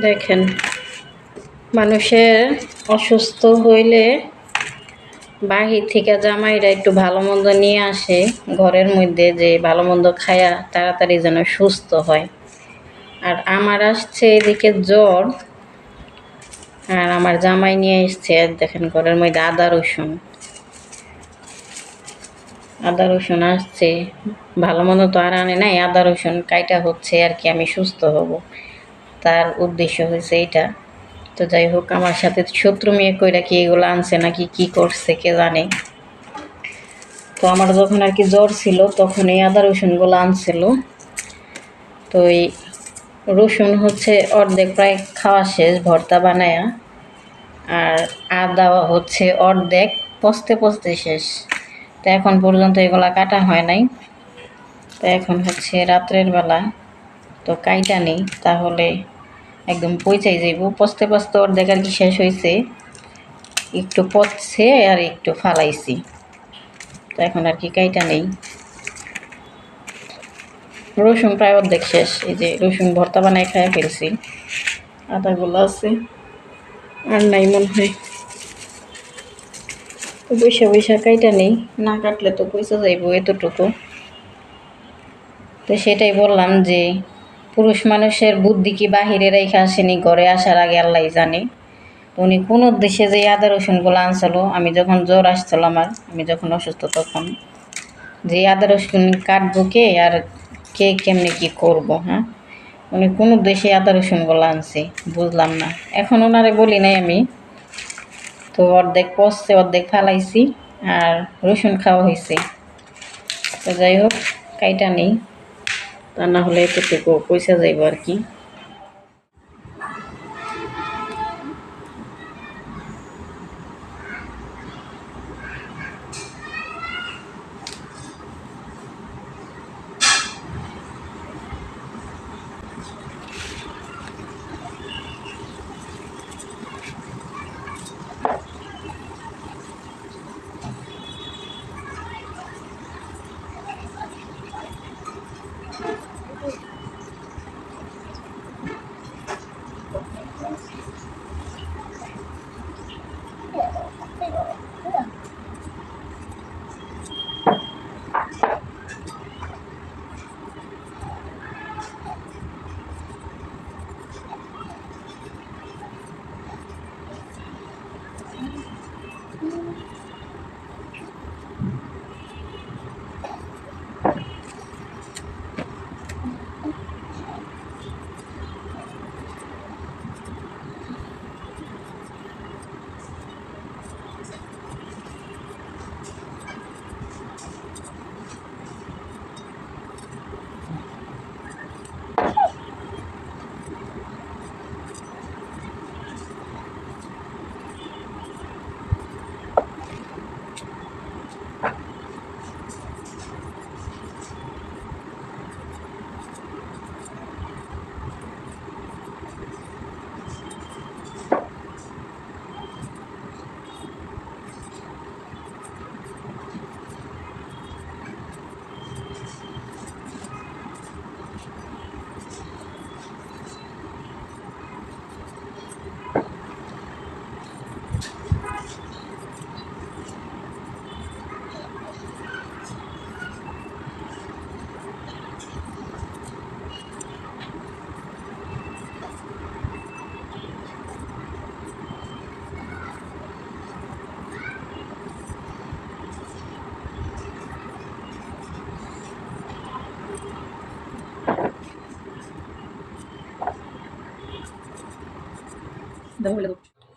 দেখেন, মানুষের অসুস্থ হইলে বাহির থেকে জামাইরা একটু ভালো মন্দ নিয়ে আসে ঘরের মধ্যে, যে ভালো মন্দ খায়া তাড়াতাড়ি যেন সুস্থ হয়। আর আমার আসছে এদিকে জ্বর, আর আমার জামাই নিয়ে এসছে দেখেন ঘরের মধ্যে আদা রসুন আসছে। ভালো মন্দ তো আর আনে নাই, আদা রসুন কাইটা হচ্ছে আর কি, আমি সুস্থ হব, তার উদ্দেশ্য হয়েছে এইটা। তো যাই হোক, আমার সাথে শত্রু মেয়ে কইরা কি এগুলো আনছে নাকি কি করছে কে জানে। তো আমার যখন আর কি জ্বর ছিল তখন এই আদা রসুনগুলো আনছিল। তো এই রসুন হচ্ছে অর্ধেক প্রায় খাওয়া শেষ ভর্তা বানায়া, আর আদা হচ্ছে অর্ধেক পচতে পচতে শেষ। তো এখন পর্যন্ত এগুলা কাটা হয় নাই। তো এখন হচ্ছে রাত্রের বেলা, তো কাইটা নেই, তাহলে একদম পচেই যাইব। পচতে পচতে অর্ধেক আর কি শেষ হয়েছে, একটু পচছে আর একটু ফালাইছি। তো এখন আর কি কাইটা নেই। রসুন প্রায় অর্ধেক শেষ, এই যে রসুন ভর্তা বানায় খাইয়া ফেলছি। আদাগুলো আছে, আর নাই মনে হয়। তো বৈশা কাইটা নেই, না কাটলে তো পয়সা যাইব এতটুকু। তো সেটাই বললাম যে পুরুষ মানুষের বুদ্ধি কি বাহিরে রেখে আসেনি, ঘরে আসার আগে আল্লাহ জানে। তো উনি কোন উদ্দেশ্যে যে আদা রসুনগুলো আনছিল, আমি যখন জ্বর আসছিল আমি যখন অসুস্থ, তখন যে আদা রসুন কাটবো কে, আর কে কেমনি কি করব। হ্যাঁ, উনি কোন উদ্দেশ্যে আদা রসুনগুলো আনছে বুঝলাম না। এখন ওনারে বলি নাই আমি। তো অর্ধেক পচছে অর্ধেক ফালাইছি, আর রসুন খাওয়া হয়েছে। তো যাই হোক, কাইটা নেই, তা না হলে এতটুকু পয়সা যাইব আর কি।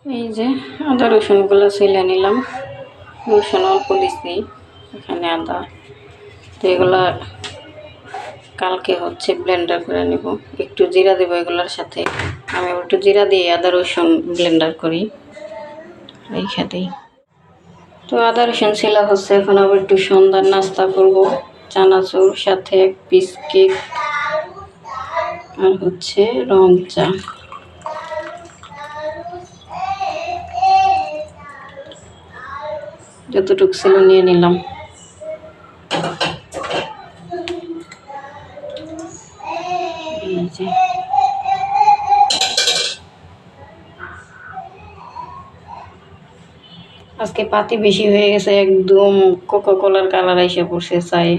এই যে আদা রসুনগুলো ছিলে নিলাম, রসুন অল্প দিচ্ছি, এখানে আদা। তো এগুলা কালকে হচ্ছে ব্লেন্ডার করে নেব, একটু জিরা দেবো এগুলোর সাথে। আমি একটু জিরা দিয়ে আদা রসুন ব্লেন্ডার করি, রেখে দিই। তো আদা রসুন ছিলা হচ্ছে, এখন আবার একটু সন্ধ্যার নাস্তা করবো, চানাচুর সাথে এক পিস কেক আর হচ্ছে রং চা। যতটুকু ছিল নিয়ে নিলাম। আজকে পাতি বেশি হয়ে গেছে, একদম কোকা কোলার কালার এসে পড়ছে চাই।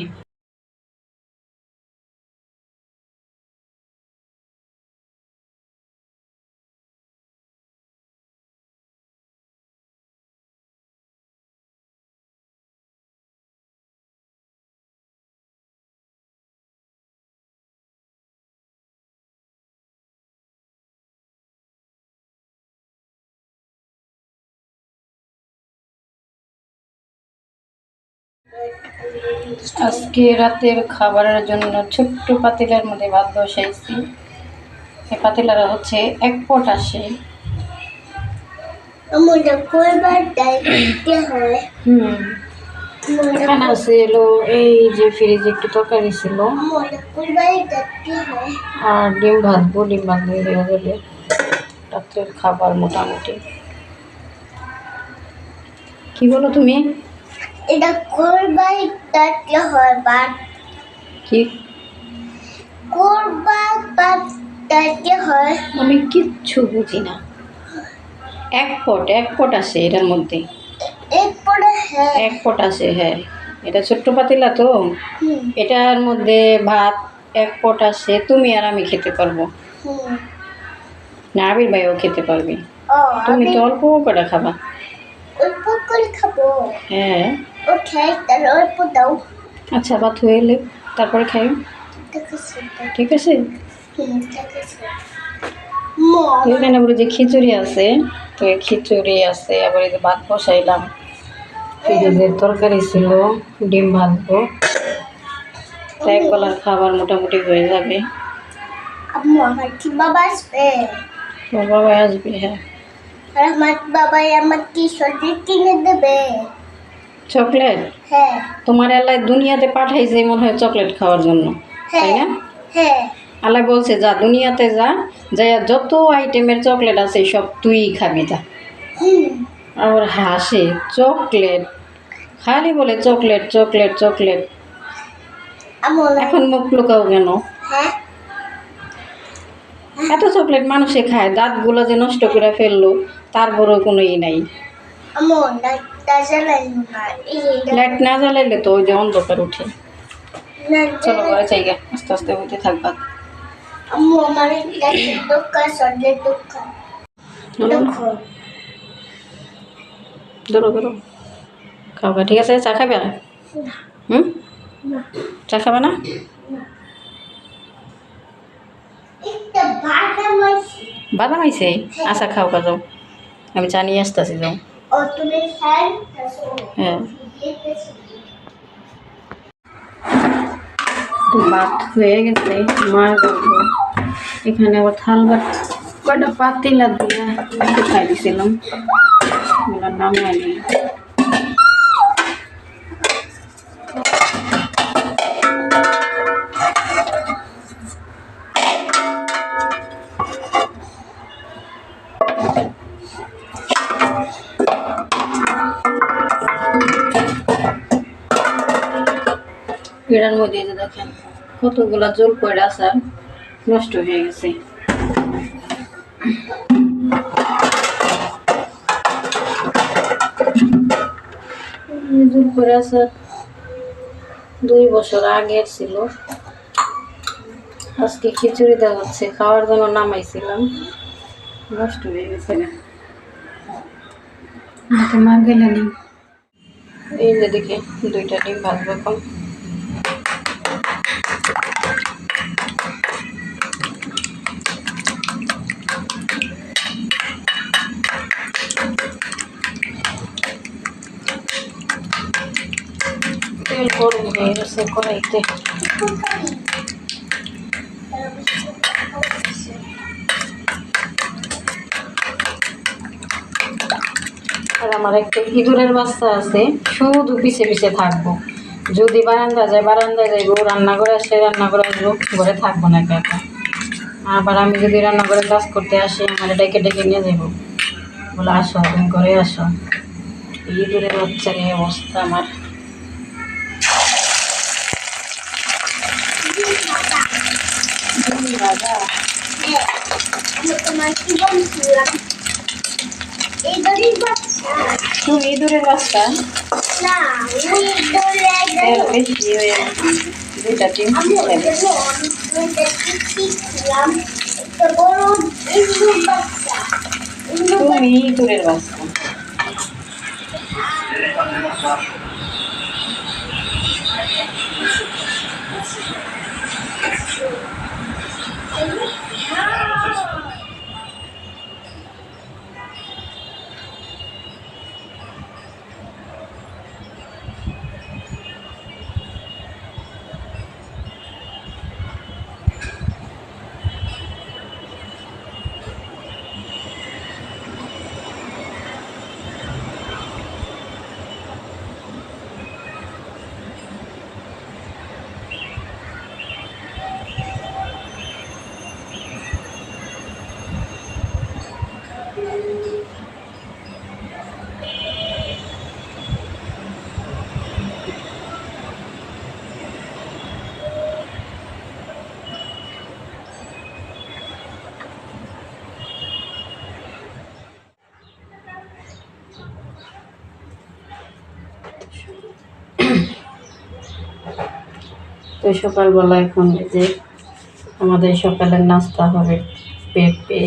আজকে রাতের খাবারের জন্য ছোট্ট পাতিলার মধ্যে ভাত বসাইছি। এই পাতিলারা হচ্ছে 1 পট আসে। এখানে আছে এলো এই যে ফ্রিজে একটু তরকারি ছিল, আর ডিম ভাজবো হয়ে গেলে রাত্রের খাবার মোটামুটি। কি বলো তুমি? এটা কোরবানিতে হয় বাট কি কোরবানিতে হয়? আমি কিচ্ছু বুঝি না। 1 পট আসে এটার মধ্যে, 1 পট আসে। হ্যাঁ, এটা ছোট্ট পাতিলা তো, এটার মধ্যে ভাত 1 পট আসে। তুমি আর আমি খেতে পারবো না, আবির ভাইও খেতে পারবি। তুমি তো অল্প করে খাবা। অল্প করে খাবো? হ্যাঁ। ওকে, তাহলে অল্প দাও। আচ্ছা, ভাত হয়ে এলে তারপরে খাই। ঠিক আছে। এখানে বলে যে খিচুড়ি আছে, তো খিচুড়ি আছে, আবার এই যে ভাত বসাইলাম, ফ্রিজের তরকারি ছিল, ডিম ভাজবো। এক বেলার খাবার মোটামুটি হয়ে যাবে। আম্মু, আমার কি বাবা আসবে? তোর বাবা আসবে? হ্যাঁ। আর আমার বাবা আমার কি চকলেট কিনে দেবে? চকলেট? হ্যাঁ। তোমার আল্লাহ দুনিয়াতে পাঠাইছে মনে হয় চকলেট খাওয়ার জন্য, তাই না? হ্যাঁ। আল্লাহ বলছে যা দুনিয়াতে যা, যাই যত আইটেমের চকলেট আছে সব তুই খাবি যা। আর হাসে, চকলেট খালি বলে চকলেট চকলেট চকলেট। এখন মুখ লুকাও কেন? হ্যাঁ, এত চকলেট মানুষে খায়, দাঁতগুলো যে নষ্ট করে ফেললো, তারপরও কোনো ই নাই। লাইট না জ্বালাইলে তো ওই যে অন্ধকার উঠে। চলো ঘরে জায়গা, আস্তে আস্তে হইতে থাকবা। আম্মু, আমার দোকান চকলেট দোকান ধরো ধরো খাওয়া। ঠিক আছে, চা খাবে? চা খাবে না? বাদাম আইছে? আচ্ছা খাও, যাও, আমি চা নিয়ে আসতেছি, যাও। হ্যাঁ, ভাত হয়ে গেছে, মার করবো। এখানে আবার থাল বাট কয়টা পাতিলা দিয়ে খাই দিছিলাম, নাম আনি। এটার মধ্যে যে দেখেন কতগুলা জল পড়ে আছে, নষ্ট হয়ে গেছে। জল পড়ে আছে 2 বছর আগের ছিল। আজকে খিচুড়ি দেওয়া হচ্ছে, খাওয়ার জন্য নামাইছিলাম, নষ্ট হয়ে গেছে। মা গেলে নেই। এই যে দেখে 2টা ডিম ভাজবো এখন। তেল গরম হয়ে গেছে কড়াইতে। আর আমার একটা ইঁদুরের বাচ্চা আছে, শুধু পিছে পিছে থাকবো। যদি বারান্দায় যাইবো, রান্না করে আসলে রান্না করে আসবো, ঘরে থাকবো না একা। আবার আমি যদি রান্না করে কাজ করতে আসি, আমার ডেকে ডেকে নিয়ে যাবো, বলে আসো তুমি ঘরে আসো। ইঁদুরের বাচ্চার এই অবস্থা আমার। ইঁদুরের বাচ্চা তুমি ইঁদুরের বাচ্চা? না ওই ইঁদুরে এর বেশি ওই দুইটা ডিম আমি খেলে। দুইটা শিখলাম একটা বড় ইঁদুর বাচ্চা তুমি ইঁদুরের বাচ্চা। তো সকালবেলা এখন এই যে আমাদের সকালের নাস্তা হবে পেঁপে।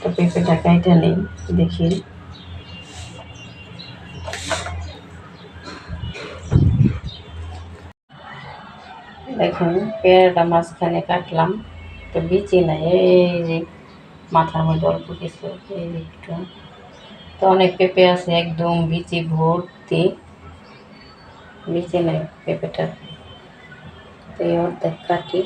তো পেঁপেটা কাইটা নেই, দেখি। দেখুন পেয়ারাটা মাঝখানে কাটলাম, তো বিচি নাই, এই যে মাথার মধ্যে অল্প কিছু, এই যে একটু। তো অনেক পেঁপে আছে একদম বিচি ভর্তি, বিচি নাই পেঁপেটা। তো এই অর্ধেক কাটি,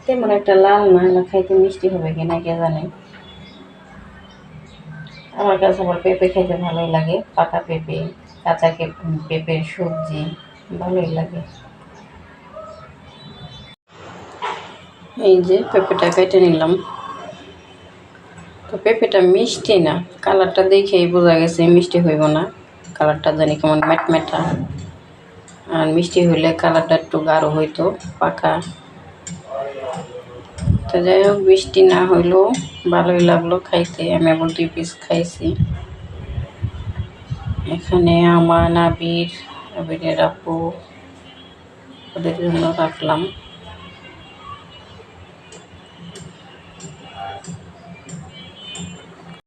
তেমন একটা লাল না, খাইতে মিষ্টি হবে কিনা কে জানে। আমার কাছে আবার পেঁপে খাইতে ভালোই লাগে, পাকা পেঁপে, কাঁচা পেঁপের সবজি ভালোই লাগে। এই যে পেঁপেটা কেটে নিলাম। তো পেঁপেটা মিষ্টি না, কালারটা দেখেই বোঝা গেছে মিষ্টি হইব না। কালারটা জানি কেমন মেটমেটা, আর মিষ্টি হইলে কালারটা একটু গাঢ় হইতো, পাকা। তো যাই হোক, মিষ্টি না হইলেও ভালোই লাগলো খাইতে। আমি আবার 2 পিস খাইছি। এখানে আমার আবিরের আপু, ওদের জন্য রাখলাম।